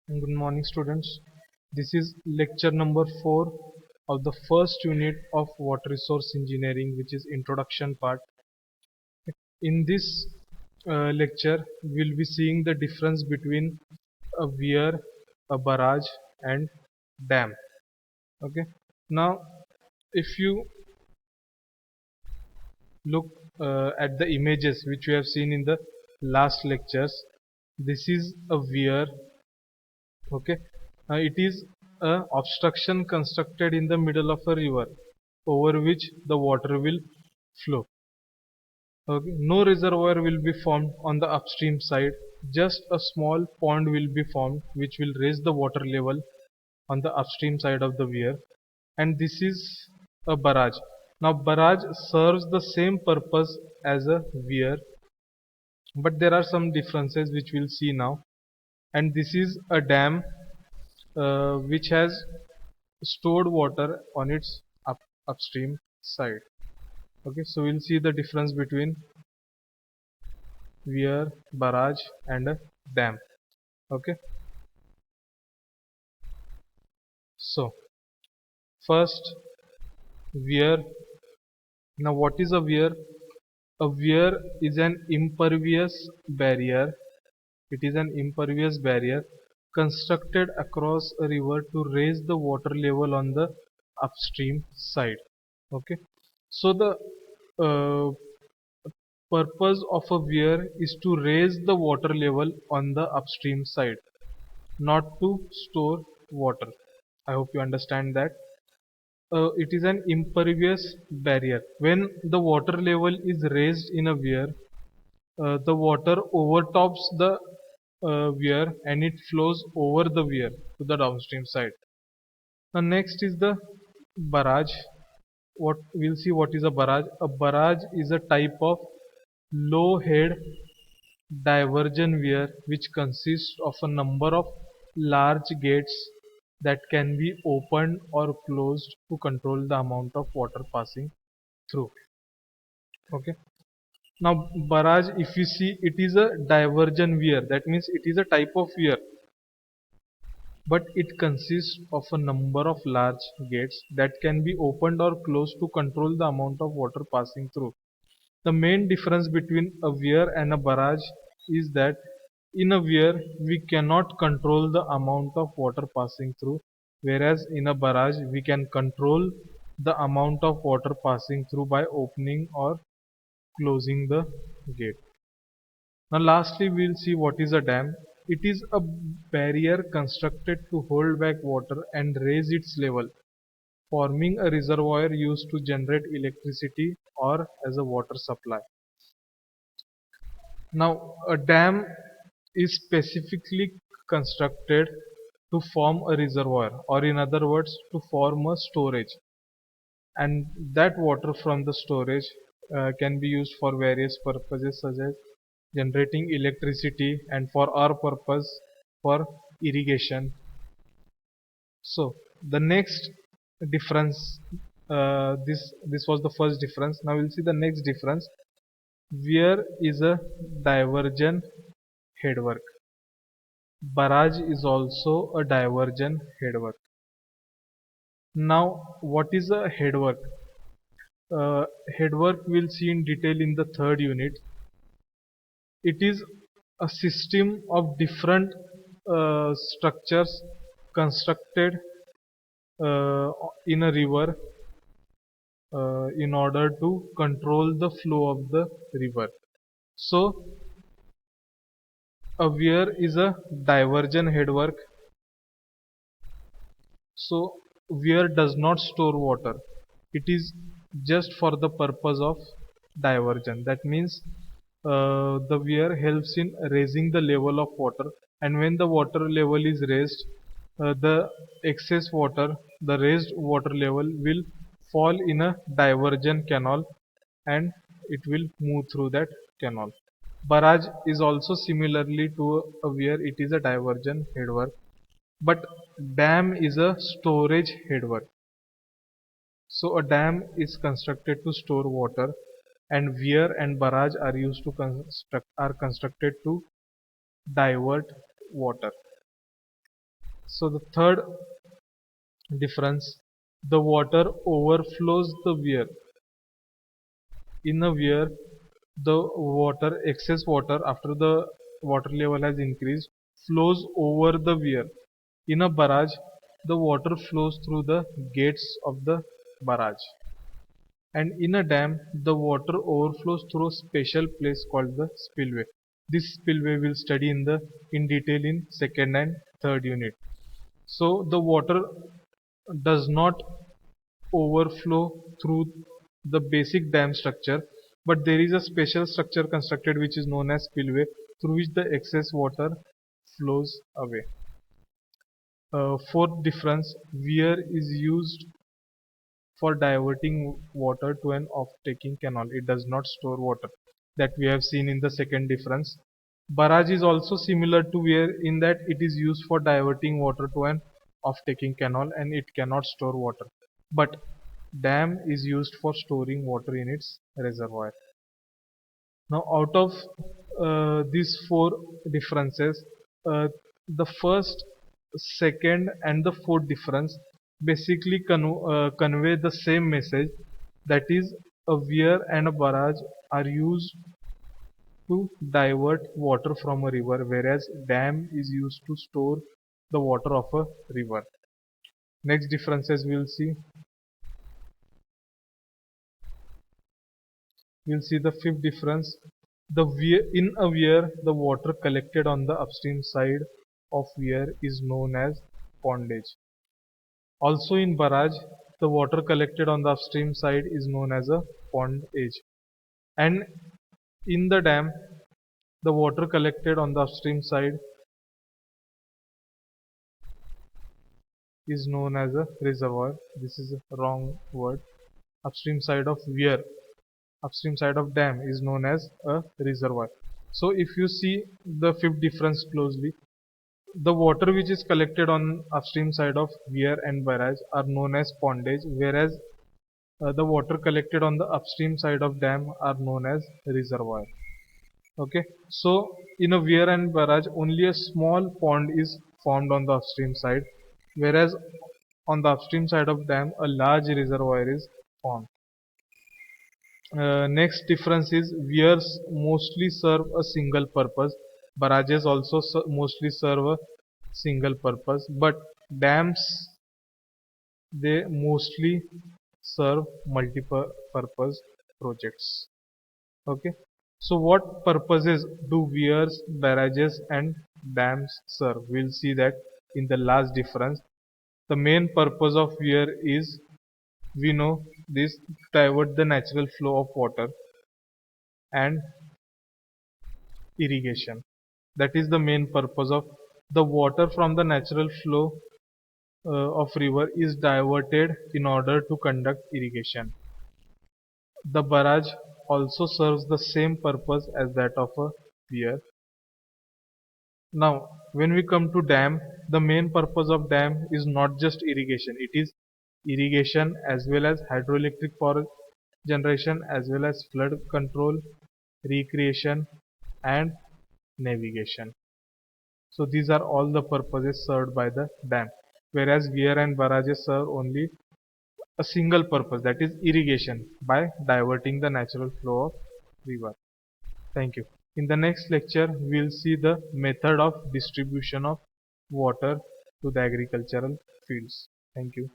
Good morning, students. This is lecture number 4 of the first unit of water resource engineering, which is introduction part. In this lecture, we'll be seeing the difference between a weir, a barrage, and dam. Okay. Now, if you look at the images which we have seen in the last lectures, this is a weir. Okay, it is a obstruction constructed in the middle of a river over which the water will flow. Okay, no reservoir will be formed on the upstream side. Just a small pond will be formed which will raise the water level on the upstream side of the weir, and this is a barrage. Now barrage serves the same purpose as a weir, but there are some differences which we'll see now. And this is a dam which has stored water on its upstream side. Okay, so we'll see the difference between weir, barrage, and a dam. Okay, so first, weir. Now what is a weir? A weir is an impervious barrier. It is an impervious barrier constructed across a river to raise the water level on the upstream side. Okay, so the uh, purpose of a weir is to raise the water level on the upstream side, not to store water. I hope you understand that. It is an impervious barrier. When the water level is raised in a weir, the water overtops the weir and it flows over the weir to the downstream side. Now next is the barrage. What we'll see, what is a barrage? A barrage is a type of low head diversion weir which consists of a number of large gates that can be opened or closed to control the amount of water passing through. Okay, now barrage, if you see, it is a diversion weir. That means it is a type of weir, but it consists of a number of large gates that can be opened or closed to control the amount of water passing through. The main difference between a weir and a barrage is that in a weir we cannot control the amount of water passing through, whereas in a barrage we can control the amount of water passing through by opening or closing the gate. Now lastly, we'll see what is a dam. It is a barrier constructed to hold back water and raise its level, forming a reservoir used to generate electricity or as a water supply. Now a dam is specifically constructed to form a reservoir, or in other words to form a storage, and that water from the storage can be used for various purposes such as generating electricity and for our purpose for irrigation. So the next difference, this was the first difference. Now we'll see the next difference. Weir is a diversion headwork. Barrage is also a diversion headwork. Now what is a headwork? Headwork we'll see in detail in the third unit. It is a system of different structures constructed in a river in order to control the flow of the river. So a weir is a diversion headwork. So weir does not store water. It is just for the purpose of diversion. That means the weir helps in raising the level of water, and when the water level is raised, the excess water, the raised water level will fall in a diversion canal and it will move through that canal. Barrage is also similarly to a weir, it is a diversion headwork, but dam is a storage headwork. So a dam is constructed to store water, and weir and barrage are used to constructed to divert water. So the third difference, the water overflows the weir. In a weir, the excess water after the water level has increased flows over the weir. In a barrage, the water flows through the gates of the barrage. And in a dam, the water overflows through a special place called the spillway. This spillway we'll study in detail in second and third unit. So the water does not overflow through the basic dam structure, but there is a special structure constructed which is known as spillway, through which the excess water flows away. Fourth difference, weir is used for diverting water to an off-taking canal. It does not store water, that we have seen in the second difference. Barrage is also similar to weir in that it is used for diverting water to an off-taking canal and it cannot store water. But dam is used for storing water in its reservoir. Now out of these four differences, the first, second and the fourth difference basically convey the same message, that is a weir and a barrage are used to divert water from a river, whereas dam is used to store the water of a river. Next differences we'll see the fifth difference. In a weir, the water collected on the upstream side of weir is known as pondage. Also in barrage, the water collected on the upstream side is known as a pondage. And in the dam, the water collected on the upstream side is known as a reservoir. This is a wrong word. Upstream side of weir, upstream side of dam is known as a reservoir. So if you see the fifth difference closely, the water which is collected on upstream side of weir and barrage are known as pondage, whereas the water collected on the upstream side of dam are known as reservoir. Okay, so in a weir and barrage, only a small pond is formed on the upstream side, whereas on the upstream side of dam, a large reservoir is formed. Next difference is weirs mostly serve a single purpose. Barrages also mostly serve a single purpose, but dams, they mostly serve multiple purpose projects. Okay, so what purposes do weirs, barrages and dams serve? We'll see that in the last difference. The main purpose of weir is, we know this, divert the natural flow of water and irrigation. That is the main purpose of the water from the natural flow of river is diverted in order to conduct irrigation. The barrage also serves the same purpose as that of a weir. Now, when we come to dam, the main purpose of dam is not just irrigation. It is irrigation as well as hydroelectric power generation, as well as flood control, recreation and navigation. So these are all the purposes served by the dam, whereas weir and barrages serve only a single purpose, that is irrigation, by diverting the natural flow of river. Thank you. In the next lecture, we will see the method of distribution of water to the agricultural fields. Thank you.